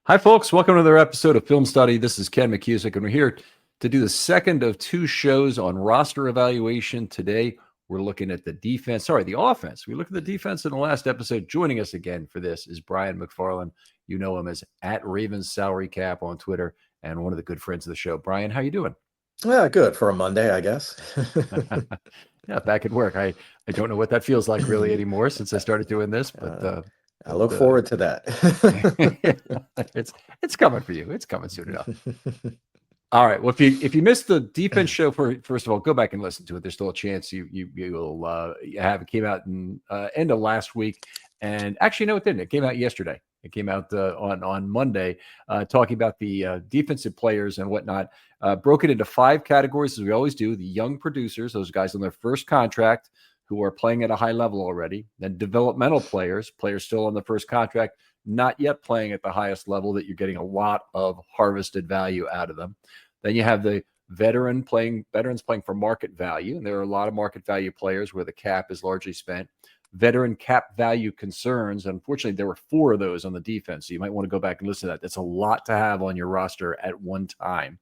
Hi, folks. Welcome to another episode of Film Study. This is Ken McKusick, and we're here to do the second of two shows on roster evaluation. Today, we're looking at the offense. We looked at the defense in the last episode. Joining us again for this is Brian McFarland. You know him as at Ravens Salary Cap on Twitter and one of the good friends of the show. Brian, how you doing? Yeah, good for a Monday, I guess. Yeah, back at work. I don't know what that feels like really anymore since I started doing this, I look forward to that. it's coming for you. It's coming soon enough. All right. Well, if you missed the defense show, first of all, go back and listen to it. There's still a chance you'll have it. Came out in end of last week, and actually, no, it didn't. It came out yesterday. It came out on Monday, talking about the defensive players and whatnot. Broke it into 5 categories, as we always do. The young producers, those guys on their first contract who are playing at a high level already. Then developmental players still on the first contract, not yet playing at the highest level that you're getting a lot of harvested value out of them. Then you have the veterans playing for market value. And there are a lot of market value players where the cap is largely spent. Veteran cap value concerns. Unfortunately, there were 4 of those on the defense. So you might want to go back and listen to that. That's a lot to have on your roster at one time.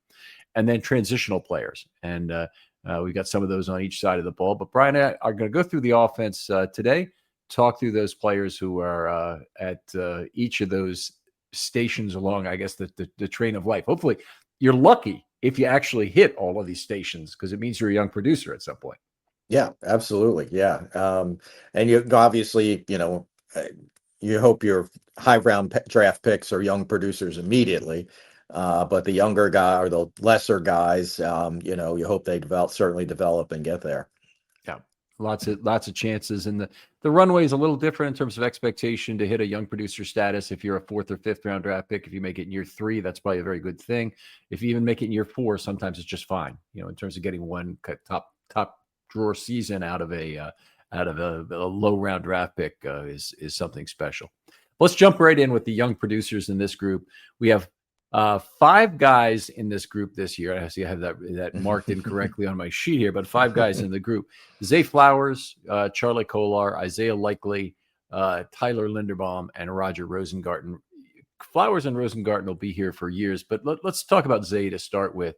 And then transitional players. And we got some of those on each side of the ball. But Brian and I are going to go through the offense today, talk through those players who are at each of those stations along, I guess, the train of life. Hopefully, you're lucky if you actually hit all of these stations because it means you're a young producer at some point. Yeah, absolutely. Yeah. And you obviously, you hope your high round draft picks are young producers immediately. But the younger guy or the lesser guys, you hope they certainly develop and get there. Yeah, lots of chances, and the runway is a little different in terms of expectation to hit a young producer status. If you're a 4th or 5th round draft pick, if you make it in year 3, that's probably a very good thing. If you even make it in year 4, sometimes it's just fine. In terms of getting one top drawer season out of a low round draft pick is something special. Let's jump right in with the young producers in this group. We have 5 guys in this group this year. I see I have that marked incorrectly on my sheet here, but 5 guys in the group: Zay Flowers, Charlie Kolar, Isaiah Likely, Tyler Linderbaum, and Roger Rosengarten. Flowers and Rosengarten will be here for years, but let's talk about Zay to start with.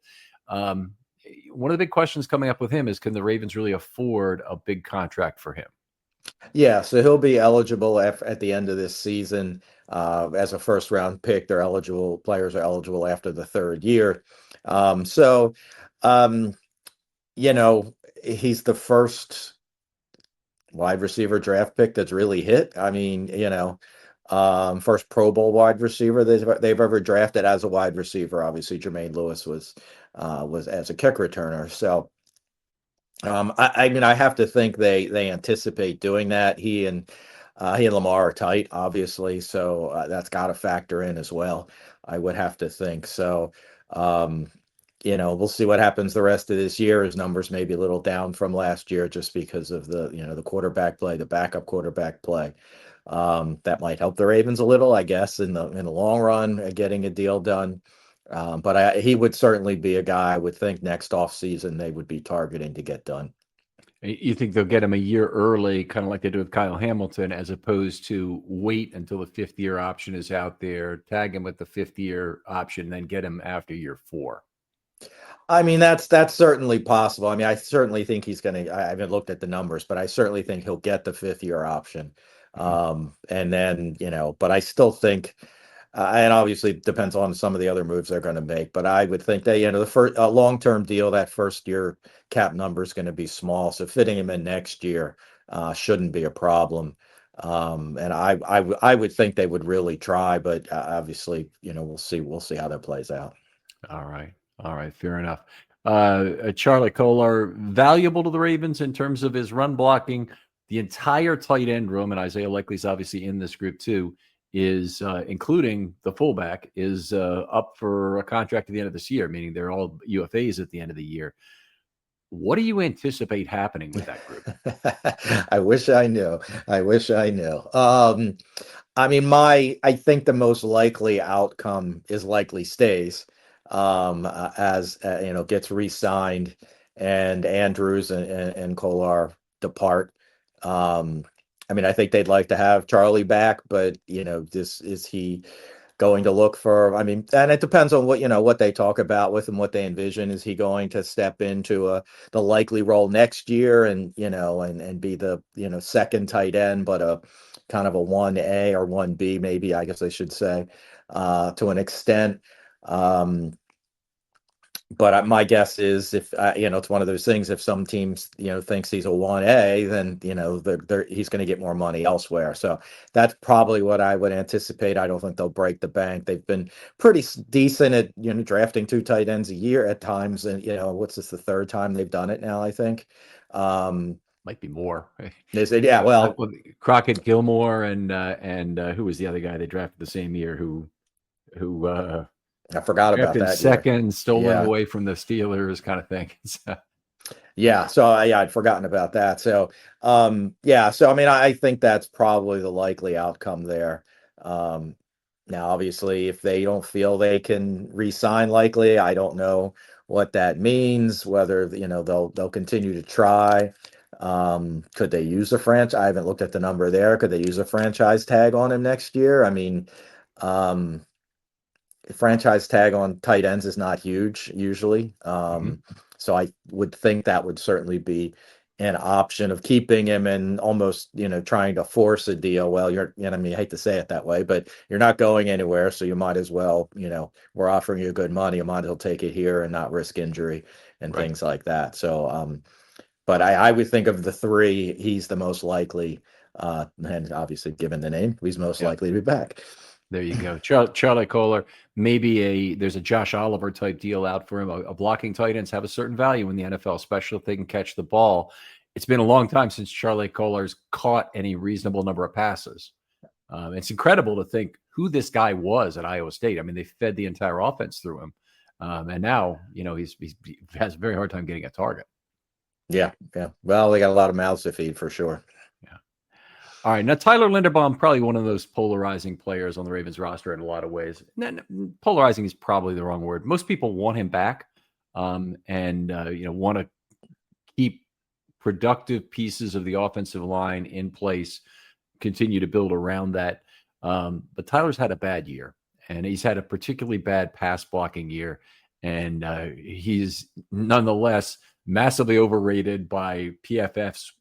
One of the big questions coming up with him is, can the Ravens really afford a big contract for him? Yeah, so he'll be eligible at the end of this season as a first round pick. Players are eligible after the 3rd year. He's the first wide receiver draft pick that's really hit. I mean, first Pro Bowl wide receiver they've ever drafted as a wide receiver. Obviously, Jermaine Lewis was as a kick returner. So I have to think they anticipate doing that. He and Lamar are tight, obviously, so that's got to factor in as well. I would have to think so. We'll see what happens the rest of this year. His numbers may be a little down from last year just because of the quarterback play, the backup quarterback play. That might help the Ravens a little, I guess, in the long run, getting a deal done. But he would certainly be a guy I would think next offseason they would be targeting to get done. You think they'll get him a year early, kind of like they do with Kyle Hamilton, as opposed to wait until the 5th year option is out there, tag him with the 5th year option, then get him after year 4? I mean, that's certainly possible. I mean, I certainly think he's going to, I haven't looked at the numbers, but I certainly think he'll get the 5th year option. And then, but I still think, and obviously it depends on some of the other moves they're going to make, but I would think that, the first long-term deal, that 1st year cap number is going to be small. So fitting him in next year shouldn't be a problem. And I would think they would really try, but obviously, we'll see how that plays out. All right. Fair enough. Charlie Kolar, valuable to the Ravens in terms of his run blocking. The entire tight end room, and Isaiah Likely's obviously in this group too, is including the fullback, is up for a contract at the end of this year, meaning they're all UFAs at the end of the year. What do you anticipate happening with that group? I wish I knew. I think the most likely outcome is Likely stays as gets re-signed and Andrews and Kolar depart. I think they'd like to have Charlie back, but going to look for, I mean, and it depends on what, what they talk about with him, what they envision. Is he going to step into the likely role next year and, and be the, second tight end, but a kind of a 1A or 1B, maybe, I guess I should say, to an extent. But my guess is if, it's one of those things, if some teams, thinks he's a 1A, then, he's going to get more money elsewhere. So that's probably what I would anticipate. I don't think they'll break the bank. They've been pretty decent at, drafting 2 tight ends a year at times. And, what's this, the 3rd time they've done it now, I think. Might be more. They said, yeah, well, Crockett, Gilmore, and who was the other guy they drafted the same year who I forgot about that. Second, stolen away from the Steelers, kind of thing. Yeah, so I'd forgotten about that. So, so I mean, I think that's probably the likely outcome there. Now, obviously, if they don't feel they can re-sign, likely, I don't know what that means. Whether they'll continue to try. Could they use a franchise? I haven't looked at the number there. Could they use a franchise tag on him next year? I mean, franchise tag on tight ends is not huge usually. So I would think that would certainly be an option of keeping him and almost, trying to force a deal. Well, I mean, I hate to say it that way, but you're not going anywhere. So you might as well, we're offering you good money. You might as well take it here and not risk injury and things like that. So, but I would think of the 3, he's the most likely, and obviously given the name, he's most likely to be back. There you go. Charlie Kolar, maybe there's a Josh Oliver type deal out for him. A blocking tight ends have a certain value in the NFL, especially if they can catch the ball. It's been a long time since Charlie Kolar's caught any reasonable number of passes. It's incredible to think who this guy was at Iowa State. I mean, they fed the entire offense through him. And now, he has a very hard time getting a target. Yeah. Well, they got a lot of mouths to feed for sure. All right, now Tyler Linderbaum, probably one of those polarizing players on the Ravens roster in a lot of ways. Polarizing is probably the wrong word. Most people want him back, and want to keep productive pieces of the offensive line in place, continue to build around that. But Tyler's had a bad year, and he's had a particularly bad pass blocking year, and he's nonetheless massively overrated by PFF's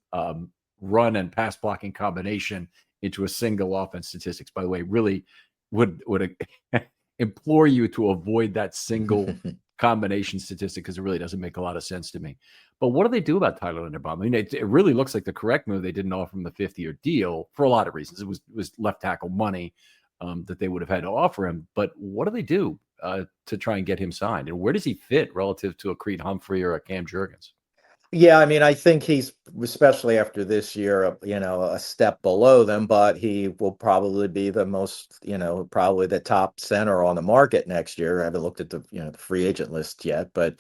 run and pass blocking combination into a single offense statistics. By the way, really would implore you to avoid that single combination statistic because it really doesn't make a lot of sense to me. But what do they do about Tyler Linderbaum? I mean, it really looks like the correct move. They didn't offer him the 50-year deal for a lot of reasons. It was left tackle money that they would have had to offer him. But what do they do to try and get him signed? And where does he fit relative to a Creed Humphrey or a Cam Jurgens? Yeah, I mean, I think he's, especially after this year, a step below them, but he will probably be the most, probably the top center on the market next year. I haven't looked at the, the free agent list yet, but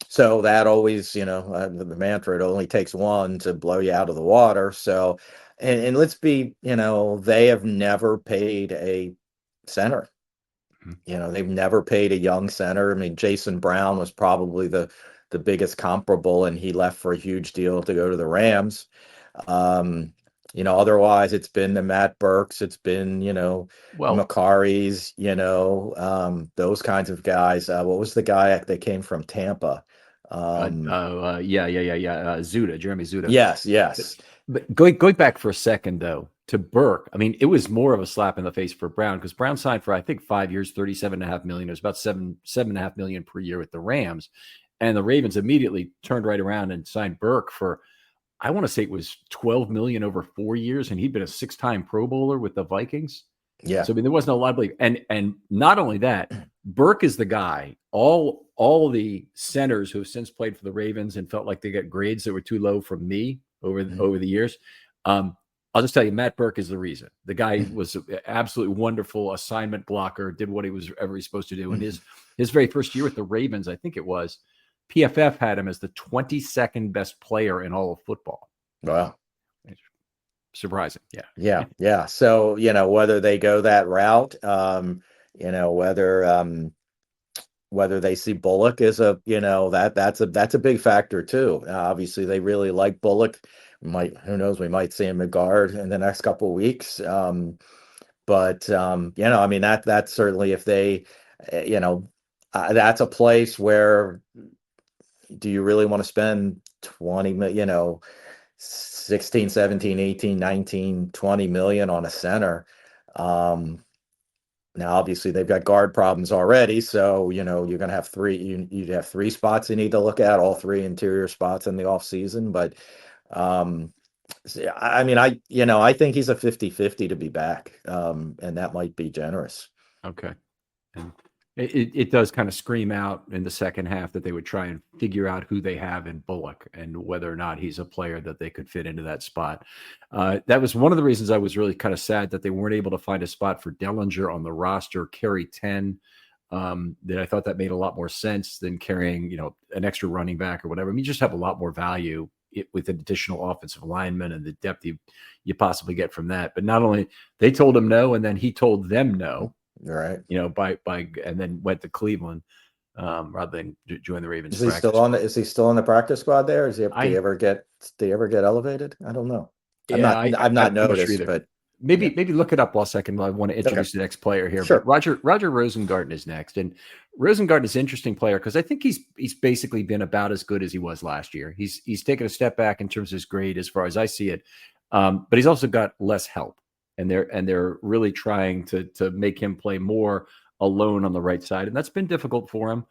so that always, the mantra, it only takes one to blow you out of the water. So, and let's be, they have never paid a center. They've never paid a young center. I mean, Jason Brown was probably the biggest comparable, and he left for a huge deal to go to the Rams. Otherwise it's been the Matt Burks, it's been, Macari's, those kinds of guys. What was the guy that came from Tampa? Zuda, Jeremy Zuda. Yes. But going back for a second though, to Burke, I mean, it was more of a slap in the face for Brown because Brown signed for, I think, 5 years, $37.5 million. It was about $7.5 million per year with the Rams. And the Ravens immediately turned right around and signed Burke for, I want to say it was $12 million over 4 years. And he'd been a 6-time Pro Bowler with the Vikings. Yeah. So, I mean, there wasn't a lot of belief. And not only that, Burke is the guy, all the centers who have since played for the Ravens and felt like they got grades that were too low from me over the years. I'll just tell you, Matt Burke is the reason. The guy was an absolutely wonderful assignment blocker, did what he was ever supposed to do. And his very first year with the Ravens, I think it was, PFF had him as the 22nd best player in all of football. Wow. Surprising. Yeah. So, whether they go that route, whether they see Bullock as that's a big factor too. Obviously they really like Bullock. Who knows, we might see him at guard in the next couple of weeks. But I mean, that's certainly, if they, that's a place where, do you really want to spend 20 million, 16, 17, 18, 19, 20 million on a center? Now, obviously, they've got guard problems already, so you're going to have you'd have three spots you need to look at, all three interior spots in the off season. But I mean, I think he's a 50-50 to be back, and that might be generous. Okay. And it does kind of scream out in the second half that they would try and figure out who they have in Bullock and whether or not he's a player that they could fit into that spot. That was one of the reasons I was really kind of sad that they weren't able to find a spot for Dellinger on the roster, carry 10. That I thought that made a lot more sense than carrying, an extra running back or whatever. I mean, you just have a lot more value with an additional offensive lineman and the depth you possibly get from that. But not only they told him no, and then he told them no. Right. And then went to Cleveland rather than join the Ravens. Is he still on the practice squad there? Is he? Do you ever get elevated? I don't know. I've not noticed, but maybe look it up while second. I want to introduce the next player here. Sure. But Roger Rosengarten is next, and Rosengarten is an interesting player because I think he's basically been about as good as he was last year. He's taken a step back in terms of his grade as far as I see it, but he's also got less help. And they're really trying to make him play more alone on the right side, and that's been difficult for him.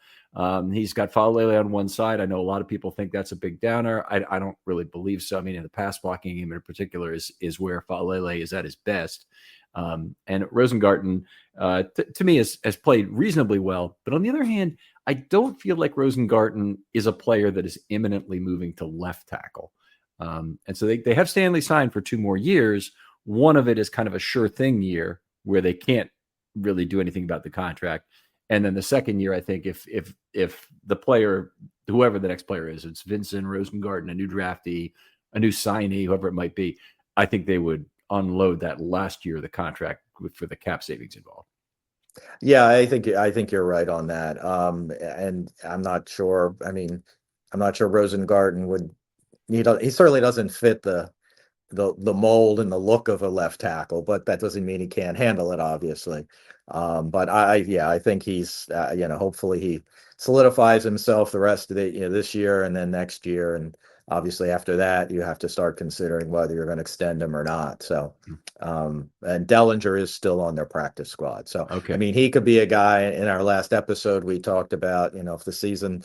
He's got Falele on one side. I know a lot of people think that's a big downer. I don't really believe so. I mean, in the pass blocking game in particular is where Falele is at his best. And Rosengarten, to me, has played reasonably well. But on the other hand, I don't feel like Rosengarten is a player that is imminently moving to left tackle. And so they have Stanley signed for 2 more years. One of it is kind of a sure thing year where they can't really do anything about the contract. And then the second year, I think if the player, whoever the next player is, it's Vincent, Rosengarten, a new draftee, a new signee, whoever it might be, I think they would unload that last year of the contract for the cap savings involved. Yeah, I think you're right on that. And I'm not sure. I mean, I'm not sure Rosengarten would. He certainly doesn't fit the mold and the look of a left tackle, but that doesn't mean he can't handle it, obviously. But I think he's, hopefully he solidifies himself the rest of the, this year and then next year. And obviously after that, you have to start considering whether you're going to extend him or not. So, and Dellinger is still on their practice squad. So, okay. I mean, he could be a guy. In our last episode, we talked about, if the season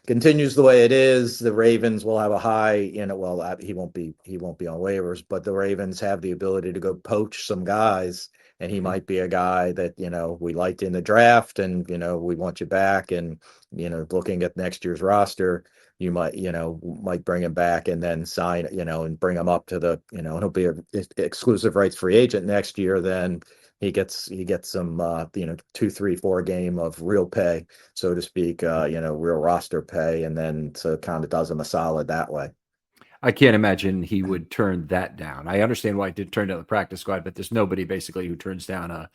continues the way it is, the Ravens will have a high, well, he won't be on waivers, but the Ravens have the ability to go poach some guys, and he might be a guy that, we liked in the draft, and, we want you back. And, looking at next year's roster, you might bring him back and then sign, and bring him up to the, he'll be an exclusive rights free agent next year. Then he gets some 2, 3, 4 game of real pay, so to speak, real roster pay, and then so it kind of does him a solid that way. I can't imagine he would turn that down. I understand why he did turn down the practice squad, but there's nobody basically who turns down a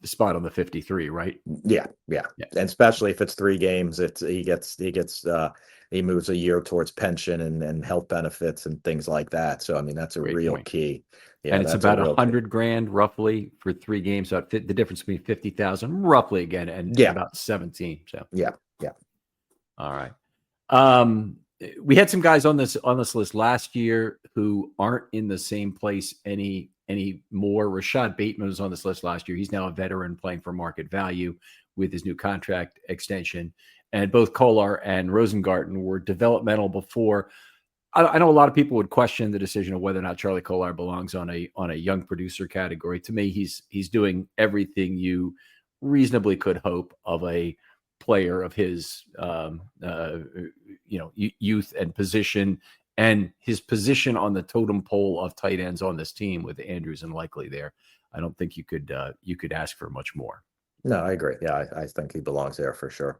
spot on the 53, right? Yeah. And especially if it's 3 games, he moves a year towards pension and health benefits and things like that. So I mean, that's a real key. Yeah, and it's about $100,000 roughly for 3 games. So the difference between 50,000 roughly again, and about 17. So yeah. All right. We had some guys on this list last year who aren't in the same place anymore. Rashad Bateman was on this list last year. He's now a veteran playing for market value with his new contract extension. And both Kolar and Rosengarten were developmental before. I know a lot of people would question the decision of whether or not Charlie Kolar belongs on a young producer category. To me, he's doing everything you reasonably could hope of a player of his youth and position, and his position on the totem pole of tight ends on this team with Andrews and Likely there. I don't think you could ask for much more. No, I agree. Yeah, I think he belongs there for sure.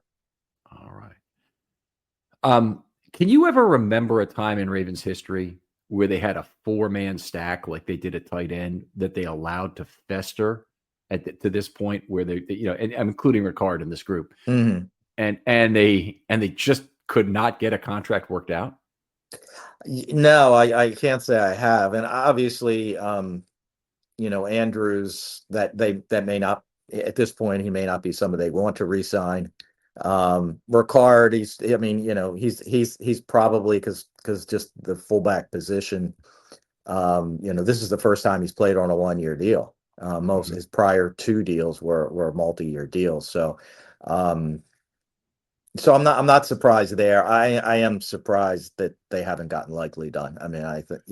All right. Can you ever remember a time in Ravens history where they had a 4-man stack like they did at tight end that they allowed to fester to this point where they and I'm including Ricard in this group, mm-hmm. and they just could not get a contract worked out? No, I can't say I have. And obviously, Andrews, that may not, at this point, he may not be somebody they want to re-sign. Ricard, he's probably because just the fullback position. This is the first time he's played on a 1-year deal. Most his prior 2 deals were multi-year deals. So I'm not surprised there. I am surprised that they haven't gotten Likely done. I mean, I think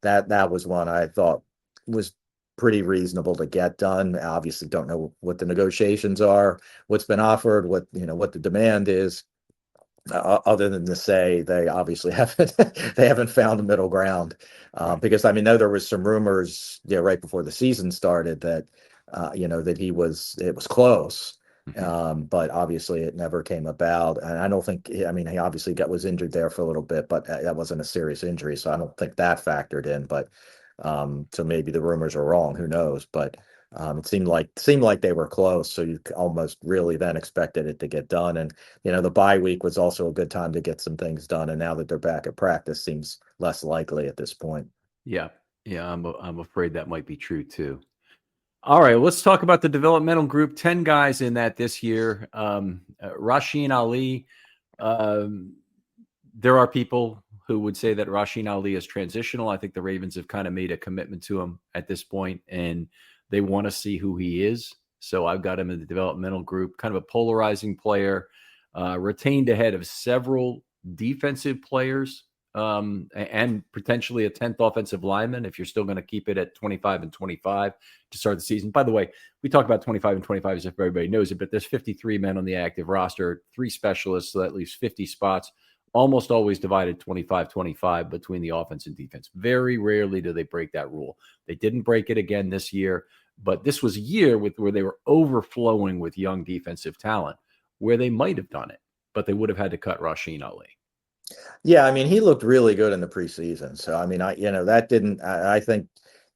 that was one I thought was pretty reasonable to get done. Obviously, don't know what the negotiations are, what's been offered, what the demand is. Other than to say they obviously haven't found a middle ground, because I mean, there was some rumors right before the season started that that it was close, but obviously it never came about. And I don't think, I mean, he obviously was injured there for a little bit, but that wasn't a serious injury, so I don't think that factored in. But so maybe the rumors are wrong, who knows? But it seemed like they were close, so you almost really then expected it to get done. And the bye week was also a good time to get some things done. And now that they're back at practice, seems less likely at this point. Yeah, I'm afraid that might be true too. All right, let's talk about the developmental group. 10 guys in that this year. Rasheen Ali. There are people who would say that Rasheen Ali is transitional. I think the Ravens have kind of made a commitment to him at this point, and they want to see who he is. So I've got him in the developmental group, kind of a polarizing player, retained ahead of several defensive players, and potentially a 10th offensive lineman if you're still going to keep it at 25 and 25 to start the season. By the way, we talk about 25 and 25 as if everybody knows it, but there's 53 men on the active roster, 3 specialists, so that leaves 50 spots, almost always divided 25-25 between the offense and defense. Very rarely do they break that rule. They didn't break it again this year, but this was a year where they were overflowing with young defensive talent where they might have done it, but they would have had to cut Rasheen Ali. Yeah, I mean, he looked really good in the preseason. So, I mean, I think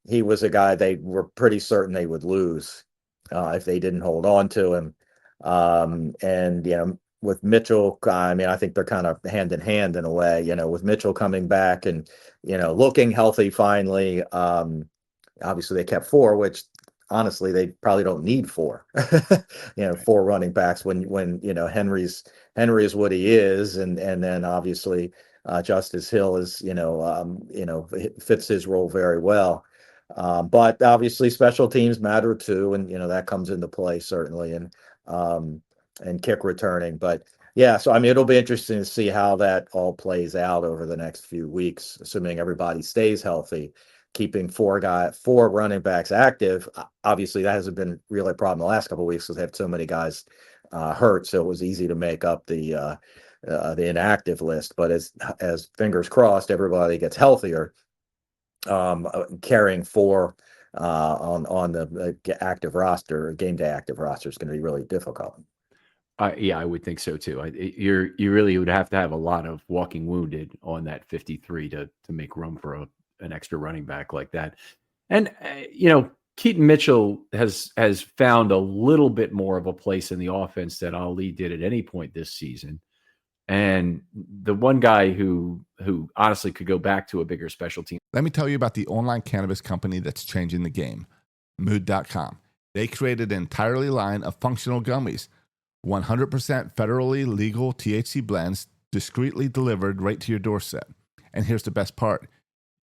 he was a guy they were pretty certain they would lose if they didn't hold on to him. And with Mitchell, I mean, I think they're kind of hand in hand in a way, with Mitchell coming back and, looking healthy finally. Obviously they kept 4, which honestly, they probably don't need 4, 4 running backs when Henry is what he is. And then obviously Justice Hill is, fits his role very well. But obviously special teams matter too. And, that comes into play certainly. And kick returning. But yeah, so I mean, it'll be interesting to see how that all plays out over the next few weeks, assuming everybody stays healthy, keeping 4 running backs active. Obviously, that hasn't been really a problem the last couple of weeks because they have so many guys hurt, so it was easy to make up the inactive list. But as fingers crossed, everybody gets healthier. Carrying 4 on the active roster, game day active roster, is going to be really difficult. Yeah, I would think so too. You really would have to have a lot of walking wounded on that 53 to make room for an extra running back like that. And Keaton Mitchell has found a little bit more of a place in the offense than Ali did at any point this season. And the one guy who honestly could go back to a bigger special team. Let me tell you about the online cannabis company that's changing the game, Mood.com. They created an entirely line of functional gummies. 100% federally legal THC blends discreetly delivered right to your doorstep. And here's the best part.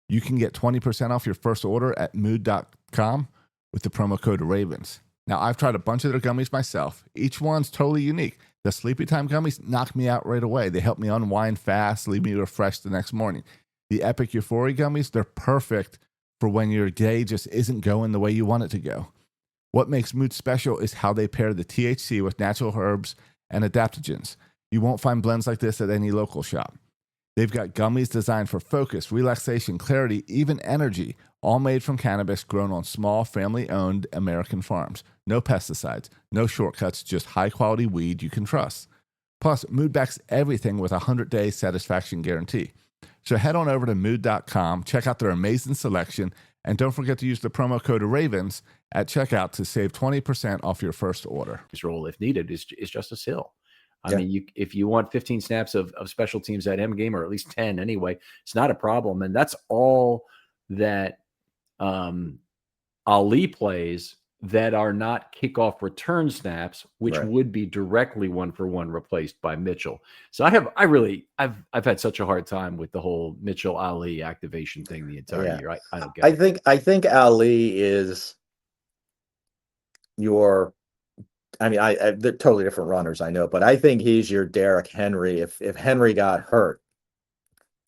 You can get 20% off your first order at mood.com with the promo code RAVENS. Now, I've tried a bunch of their gummies myself. Each one's totally unique. The Sleepy Time gummies knock me out right away. They help me unwind fast, leave me refreshed the next morning. The Epic Euphoria gummies, they're perfect for when your day just isn't going the way you want it to go. What makes Mood special is how they pair the THC with natural herbs and adaptogens. You won't find blends like this at any local shop. They've got gummies designed for focus, relaxation, clarity, even energy, all made from cannabis grown on small, family-owned American farms. No pesticides, no shortcuts, just high-quality weed you can trust. Plus, Mood backs everything with a 100-day satisfaction guarantee. So head on over to Mood.com, check out their amazing selection, and don't forget to use the promo code RAVENS at checkout to save 20% off your first order. His role, if needed, is Justice Hill. I mean, if you want 15 snaps of special teams at M game, or at least 10 anyway, it's not a problem. And that's all that Ali plays that are not kickoff return snaps, which Right. would be directly 1-for-1 replaced by Mitchell. So I've had such a hard time with the whole Mitchell Ali activation thing the entire Yeah. year. I don't get it. I think Ali is your. I mean, they're totally different runners, I know, but I think he's your Derrick Henry. If Henry got hurt,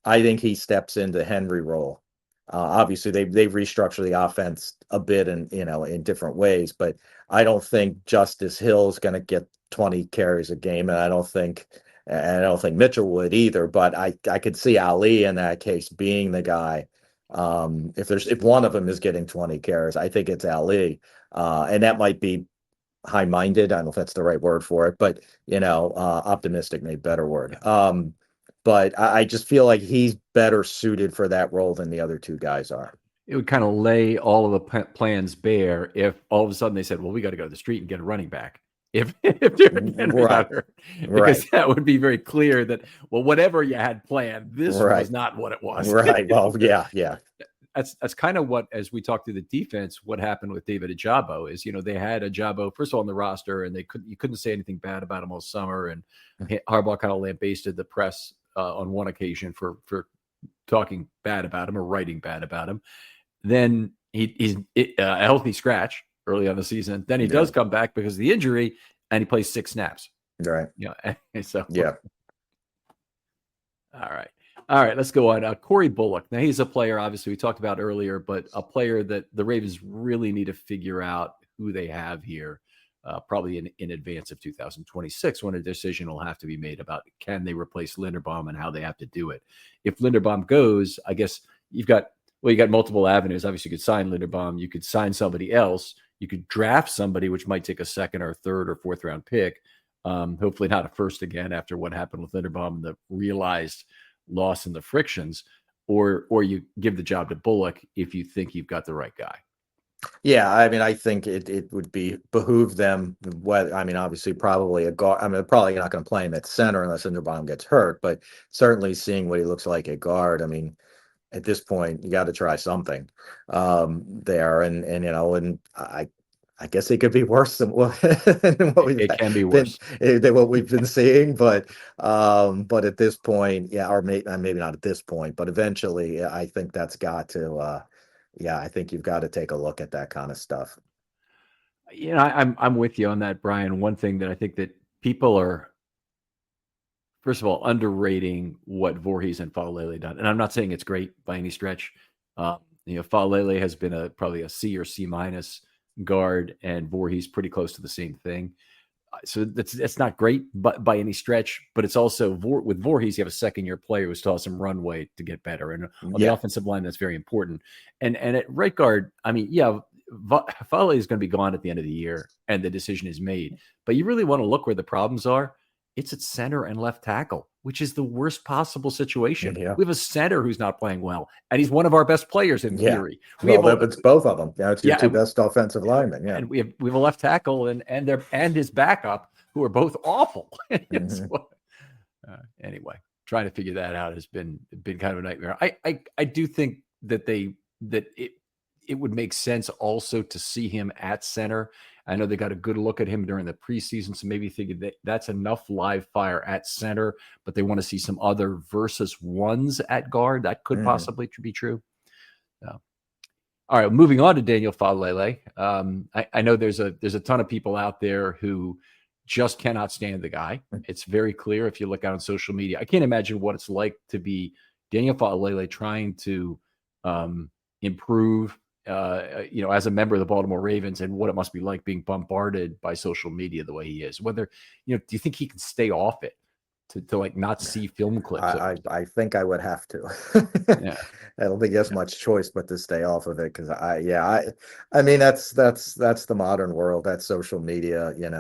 I think he steps into Henry role. Obviously, they've restructured the offense a bit, and in different ways. But I don't think Justice Hill is going to get 20 carries a game, and I don't think Mitchell would either. But I could see Ali in that case being the guy. If one of them is getting 20 carries, I think it's Ali, and that might be high-minded. I don't know if that's the right word for it, but optimistic, maybe better word. But I just feel like he's better suited for that role than the other two guys are. It would kind of lay all of the plans bare if all of a sudden they said, well, we got to go to the street and get a running back. If Derrick Henry got hurt, because that would be very clear that, well, whatever you had planned, this was not what it was. Right. Well, yeah. That's kind of what, as we talked through the defense, what happened with David Ajabo is, they had Ajabo first of all on the roster, and you couldn't say anything bad about him all summer, and Harbaugh kind of lambasted the press on one occasion for talking bad about him or writing bad about him. Then he's a healthy scratch early on the season. Then he does come back because of the injury, and he plays 6 snaps. Right. So yeah. All right, let's go on. Corey Bullock. Now, he's a player, obviously, we talked about earlier, but a player that the Ravens really need to figure out who they have here, probably in advance of 2026, when a decision will have to be made about can they replace Linderbaum and how they have to do it. If Linderbaum goes, I guess you got multiple avenues. Obviously, you could sign Linderbaum. You could sign somebody else. You could draft somebody, which might take a second or third or fourth round pick. Hopefully not a first again after what happened with Linderbaum and the realized loss in the frictions, or you give the job to Bullock if you think you've got the right guy. Yeah, I mean, I think it would behoove them. Obviously, probably a guard. I mean, they're probably not going to play him at center unless Linderbaum gets hurt. But certainly, seeing what he looks like at guard, I mean, at this point, you got to try something there. And I guess it could be worse than what it can be worse than what we've been seeing. But at this point, or maybe not at this point, but eventually, I think that's got to. I think you've got to take a look at that kind of stuff. I'm with you on that, Brian. One thing that I think that people are, first of all, underrating what Voorhees and Faalele done. And I'm not saying it's great by any stretch. Faalele has been probably a C or C- guard, and Voorhees pretty close to the same thing. So that's not great, but by any stretch. But it's also with Voorhees, you have a second-year player who still has some runway to get better, and on the offensive line, that's very important. And at right guard, I mean, Fale is going to be gone at the end of the year, and the decision is made. But you really want to look where the problems are. It's at center and left tackle, which is the worst possible situation. Yeah. We have a center who's not playing well, and he's one of our best players in theory. It's both of them. It's your two best offensive linemen. Yeah, and we have a left tackle and his backup who are both awful. Anyway, trying to figure that out has been kind of a nightmare. I do think that it would make sense also to see him at center. I know they got a good look at him during the preseason, so maybe thinking that that's enough live fire at center, but they want to see some other versus ones at guard. That could possibly be true. All right, moving on to Daniel Faalele. I know there's a ton of people out there who just cannot stand the guy. It's very clear if you look out on social media. I can't imagine what it's like to be Daniel Faalele trying to improve as a member of the Baltimore Ravens, and what it must be like being bombarded by social media the way he is. Whether, do you think he can stay off it to like not see film clips? I think I would have to. I don't think he has much choice but to stay off of it, because I mean that's the modern world. That's social media, and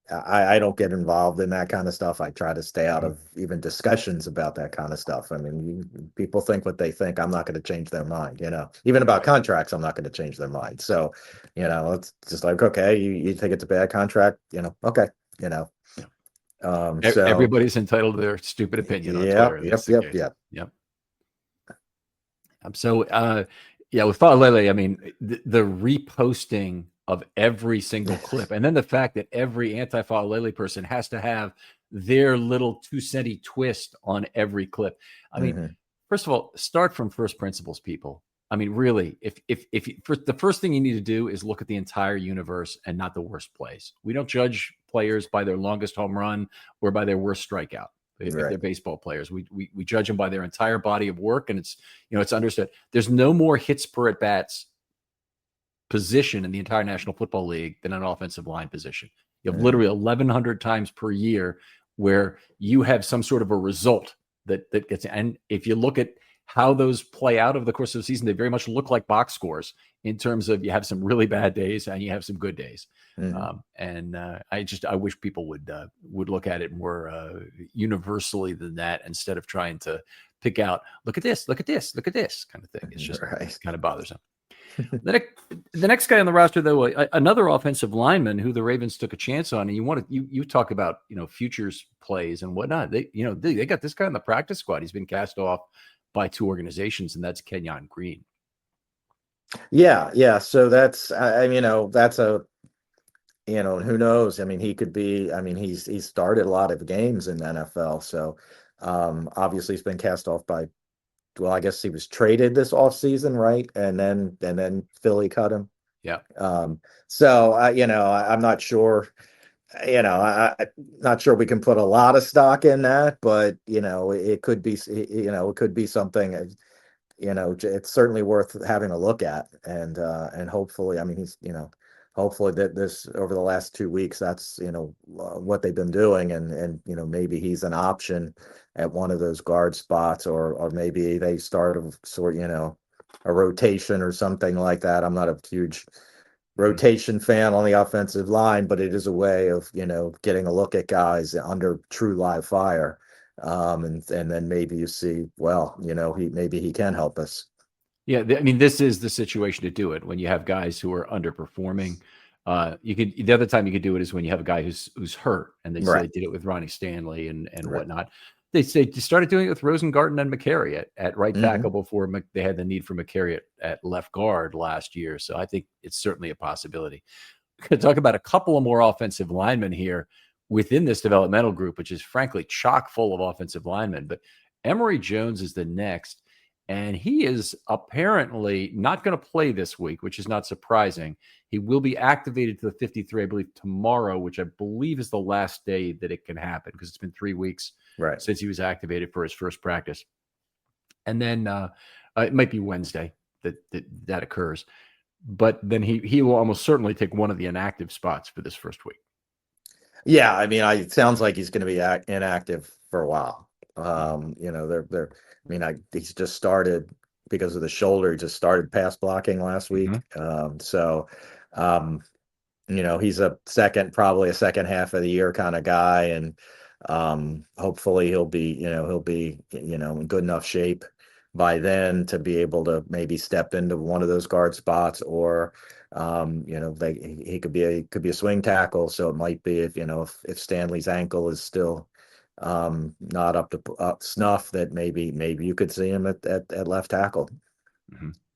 I don't get involved in that kind of stuff. I try to stay out of even discussions about that kind of stuff. I mean, people think what they think. I'm not going to change their mind, even about contracts. I'm not going to change their mind. So, it's just like, okay, you think it's a bad contract, okay, So everybody's entitled to their stupid opinion on Twitter. Yep. So, yeah, with Falele, I mean, the reposting of every single clip, and then the fact that every anti-Falele person has to have their little 2 cent twist on every clip. I mean, Mhm. first of all, start from first principles, people. I mean, really, the first thing you need to do is look at the entire universe and not the worst plays. We don't judge players by their longest home run or by their worst strikeout. If Right. they're baseball players, we judge them by their entire body of work, and it's understood. There's no more hits per at bats position in the entire National Football League than an offensive line position. You have literally 1,100 times per year where you have some sort of a result that gets. And if you look at how those play out over the course of the season, they very much look like box scores in terms of you have some really bad days and you have some good days. I wish people would look at it more universally than that, instead of trying to pick out, look at this kind of thing. It's just kind of bothersome. The next guy on the roster, though, another offensive lineman who the Ravens took a chance on, and you talk about futures plays and whatnot. They got this guy on the practice squad. He's been cast off by 2 organizations, and that's Kenyon Green. Yeah. So that's that's a who knows? I mean, he could be. I mean, he's started a lot of games in the NFL, so obviously he's been cast off by. Well, I guess he was traded this offseason, right? And then Philly cut him. Yeah. So I'm not sure. I'm not sure we can put a lot of stock in that, but it could be. It could be something. It's certainly worth having a look at, and hopefully, I mean, he's hopefully that this over the last 2 weeks, that's what they've been doing, and maybe he's an option at one of those guard spots, or maybe they start a rotation or something like that. I'm not a huge rotation fan on the offensive line, but it is a way of getting a look at guys under true live fire, and then maybe you see, well, he can help us. Yeah, I mean, this is the situation to do it when you have guys who are underperforming. The other time you could do it is when you have a guy who's hurt, and they say they did it with Ronnie Stanley and whatnot. They started doing it with Rosengarten and McCary at right tackle before they had the need for McCary at left guard last year. So I think it's certainly a possibility. We could talk about a couple of more offensive linemen here within this developmental group, which is frankly chock full of offensive linemen. But Emory Jones is the next. And he is apparently not going to play this week, which is not surprising. He will be activated to the 53, I believe, tomorrow, which I believe is the last day that it can happen, because it's been 3 weeks since he was activated for his first practice. And then it might be Wednesday that occurs. But then he will almost certainly take one of the inactive spots for this first week. Yeah, I mean, it sounds like he's going to be inactive for a while. He's just started because of the shoulder. He just started pass blocking last week. He's probably a second half of the year kind of guy, and hopefully he'll be in good enough shape by then to be able to maybe step into one of those guard spots, or he could be a swing tackle. So it might be if Stanley's ankle is still not up to snuff, that maybe you could see him at left tackle.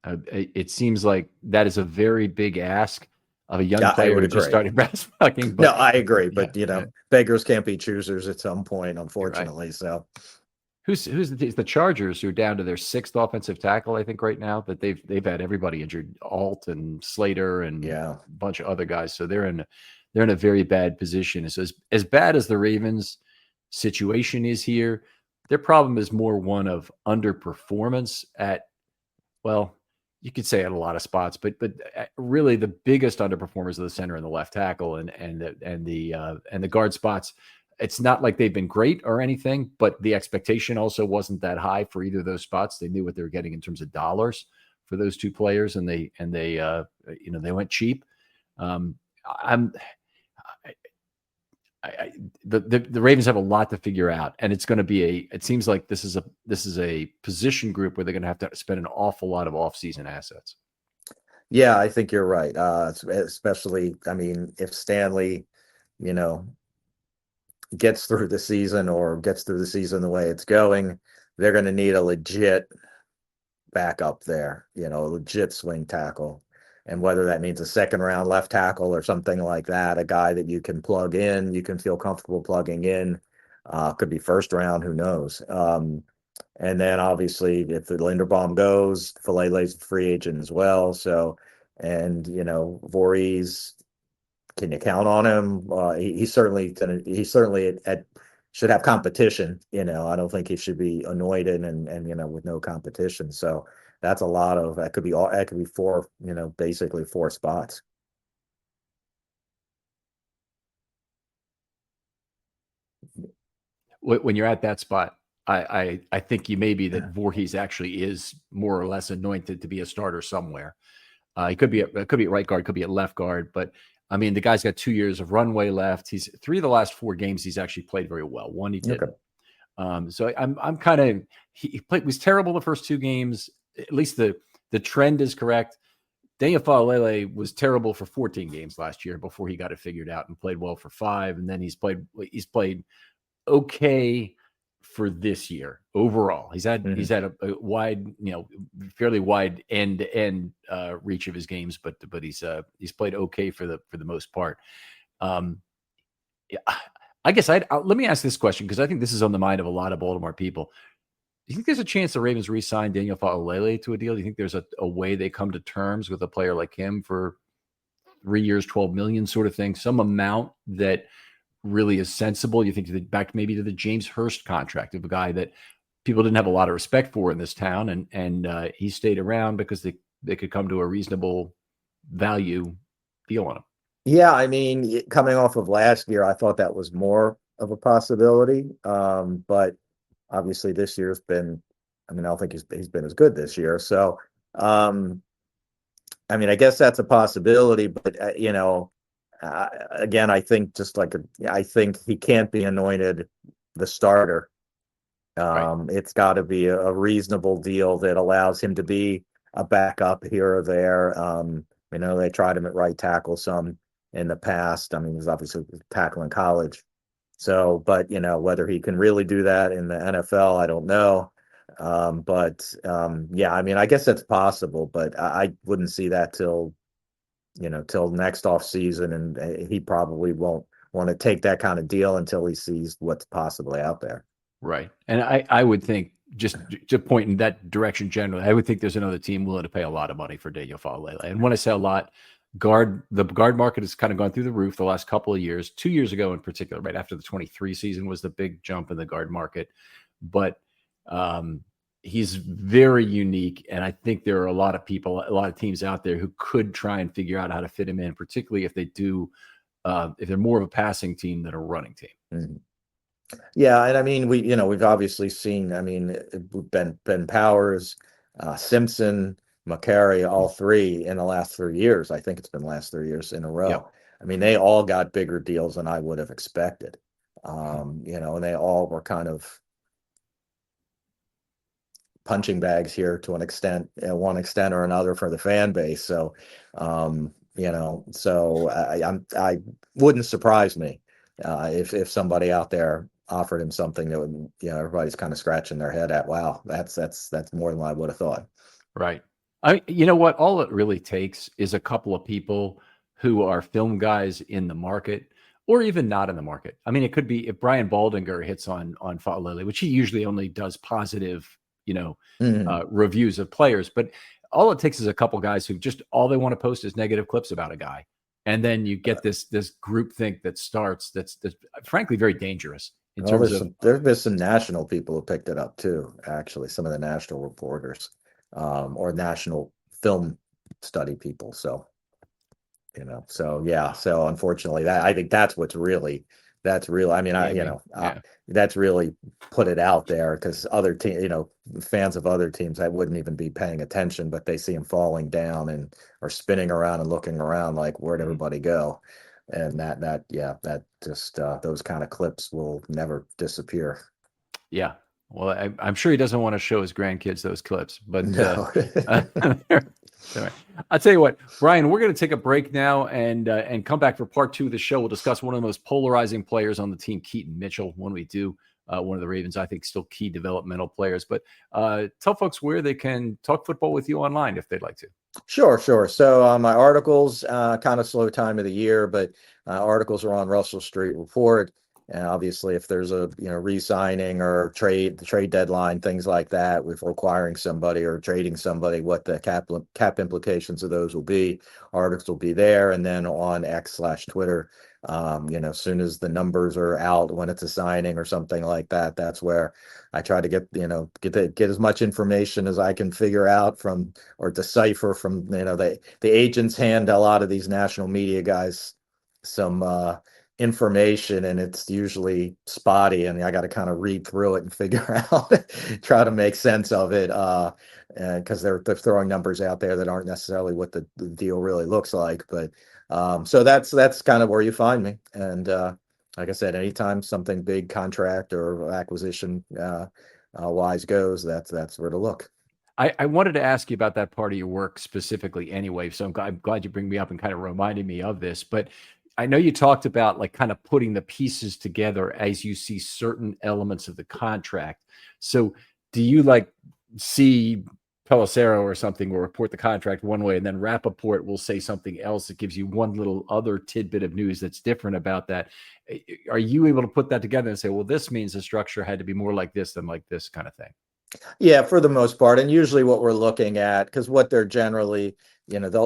It seems like that is a very big ask of a young player who just started pass blocking. No, I agree, but beggars can't be choosers at some point, unfortunately. Right. So who's the Chargers, who are down to their 6th offensive tackle, I think, right now, that they've had everybody injured, Alt and Slater and a bunch of other guys. So they're in a very bad position. So as bad as the Ravens situation is here, their problem is more one of underperformance at, well, you could say at a lot of spots, but really the biggest underperformers are the center and the left tackle and the guard spots. It's not like they've been great or anything, but the expectation also wasn't that high for either of those spots. They knew what they were getting in terms of dollars for those 2 players, and they went cheap. The Ravens have a lot to figure out, and it's going to be it seems like this is a position group where they're going to have to spend an awful lot of offseason assets. Yeah, I think you're right. Especially, I mean, if Stanley, gets through the season the way it's going, they're going to need a legit backup there, a legit swing tackle. And whether that means a second round left tackle or something like that, a guy that you can plug in, you can feel comfortable plugging in, could be first round, who knows? And then obviously if the Linderbaum goes, Falelei's a free agent as well. So, and Voorhees, can you count on him? He's certainly should have competition. I don't think he should be anointed and with no competition. So that's a lot of that could be four, basically four spots. When you're at that spot, I think you may be that Voorhees actually is more or less anointed to be a starter somewhere. He could be at right guard, could be at left guard, but I mean, the guy's got 2 years of runway left. He's 3 of the last 4 games he's actually played very well. One he didn't. Okay. So I'm kind of he was terrible the first 2 games. At least the trend is correct. Daniel Falele was terrible for 14 games last year before he got it figured out and played well for 5. And then he's played okay for this year overall. He's had a wide, fairly wide end reach of his games, but he's played okay for the most part. I guess let me ask this question, because I think this is on the mind of a lot of Baltimore people. Do you think there's a chance the Ravens re-sign Daniel Falele to a deal? Do you think there's a way they come to terms with a player like him for 3 years, $12 million sort of thing, some amount that really is sensible? You think back maybe to the James Hurst contract of a guy that people didn't have a lot of respect for in this town, and he stayed around because they could come to a reasonable value deal on him. Yeah, I mean, coming off of last year, I thought that was more of a possibility. But obviously this year's been, I don't think he's been as good this year. So, I mean, I guess that's a possibility, but again, I think I think he can't be anointed the starter. Right. It's got to be a reasonable deal that allows him to be a backup here or there. They tried him at right tackle some in the past. I mean, he's obviously tackling college. So, but whether he can really do that in the NFL, I don't know. Yeah, I mean, I guess that's possible, but I wouldn't see that till next off season, and he probably won't want to take that kind of deal until he sees what's possibly out there. Right. And I would think, just to point in that direction generally, I would think there's another team willing to pay a lot of money for Daniel Falele. And when I say a lot, the guard market has kind of gone through the roof the last couple of years. 2 years ago in particular, right after the 23 season was the big jump in the guard market. But he's very unique, and I think there are a lot of teams out there who could try and figure out how to fit him in, particularly if they do, if they're more of a passing team than a running team. Mm-hmm. Yeah, and I mean, we've obviously seen, I mean, Ben Powers, Simpson, McCary, all 3 in the last 3 years. I think it's been the last 3 years in a row. Yep. I mean, they all got bigger deals than I would have expected. And they all were kind of punching bags here to an extent, one extent or another for the fan base. So, so I wouldn't surprise me if somebody out there offered him something that would, everybody's kind of scratching their head at. Wow, that's more than I would have thought. Right. You know what? All it really takes is a couple of people who are film guys in the market, or even not in the market. I mean, it could be if Brian Baldinger hits on Falele, which he usually only does positive, reviews of players. But all it takes is a couple guys who just all they want to post is negative clips about a guy, and then you get this group think that starts. That's frankly very dangerous. There's been some national people who picked it up too. Actually, some of the national reporters. Or national film study people. So, so unfortunately I think that's really, I mean, that's really put it out there, because other fans of other teams that wouldn't even be paying attention, but they see him falling down and or spinning around and looking around like, where'd everybody go? And that just those kind of clips will never disappear. Yeah. Well, I'm sure he doesn't want to show his grandkids those clips, but no. Anyway, I'll tell you what, Brian, we're going to take a break now and come back for part 2 of the show. We'll discuss one of the most polarizing players on the team, Keaton Mitchell. When we do, one of the Ravens, I think, still key developmental players. But tell folks where they can talk football with you online if they'd like to. Sure. So my articles, kind of slow time of the year, but articles are on Russell Street Report. And obviously, if there's a re-signing or the trade deadline, things like that, with acquiring somebody or trading somebody, what the cap implications of those will be, articles will be there. And then on X/Twitter, as soon as the numbers are out, when it's a signing or something like that, that's where I try to get as much information as I can figure out from or decipher from the agents hand a lot of these national media guys some information, and it's usually spotty, and I got to kind of read through it and figure out, try to make sense of it, because they're throwing numbers out there that aren't necessarily what the deal really looks like. But so that's kind of where you find me. And like I said, anytime something big contract or acquisition wise goes, that's where to look. I wanted to ask you about that part of your work specifically anyway, so I'm glad you bring me up and kind of reminded me of this. But I know you talked about like kind of putting the pieces together as you see certain elements of the contract. So do you like see Pelissero or something will report the contract one way, and then Rappaport will say something else that gives you one little other tidbit of news that's different about that? Are you able to put that together and say, well, this means the structure had to be more like this than like this kind of thing? Yeah, for the most part. And usually what we're looking at, because what they're generally,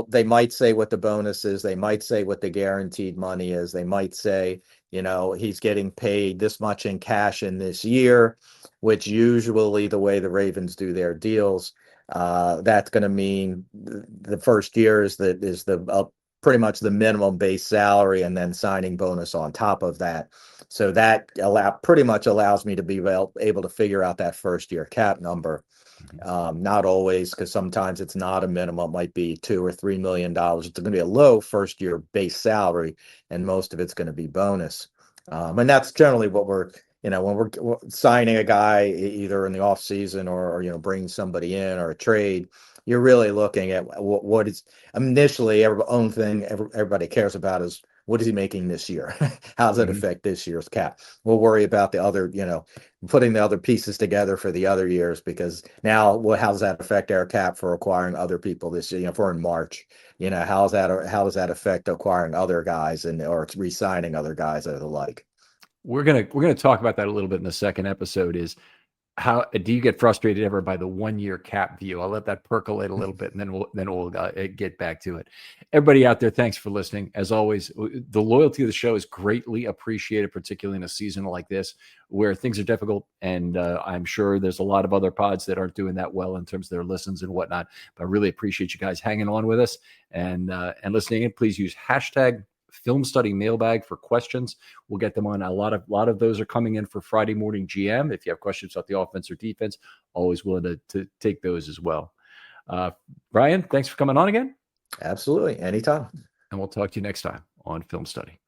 they might say what the bonus is, they might say what the guaranteed money is, they might say, he's getting paid this much in cash in this year, which usually the way the Ravens do their deals, that's going to mean the first year is pretty much the minimum base salary, and then signing bonus on top of that. So that pretty much allows me to be able to figure out that first year cap number. Not always, because sometimes it's not a minimum, it might be $2 or $3 million. It's going to be a low first year base salary, and most of it's going to be bonus. And that's generally what we're, when we're signing a guy either in the off season or bringing somebody in or a trade. You're really looking at what is initially only thing everybody cares about is what is he making this year? How does that affect this year's cap? We'll worry about the other, putting the other pieces together for the other years, because now, how does that affect our cap for acquiring other people this year? If we're in March, how does that affect acquiring other guys or re-signing other guys or the like? We're gonna talk about that a little bit in the second episode. Is how do you get frustrated ever by the 1 year cap view? I'll let that percolate a little bit, and then we'll get back to it. Everybody out there, thanks for listening. As always, the loyalty of the show is greatly appreciated, particularly in a season like this where things are difficult. And I'm sure there's a lot of other pods that aren't doing that well in terms of their listens and whatnot. But I really appreciate you guys hanging on with us and listening in. Please use hashtag Filmstudy mailbag for questions. We'll get them on. A lot of those are coming in for Friday morning GM. If you have questions about the offense or defense, always willing to take those as well. Brian, thanks for coming on again. Absolutely. Anytime. And we'll talk to you next time on Film Study.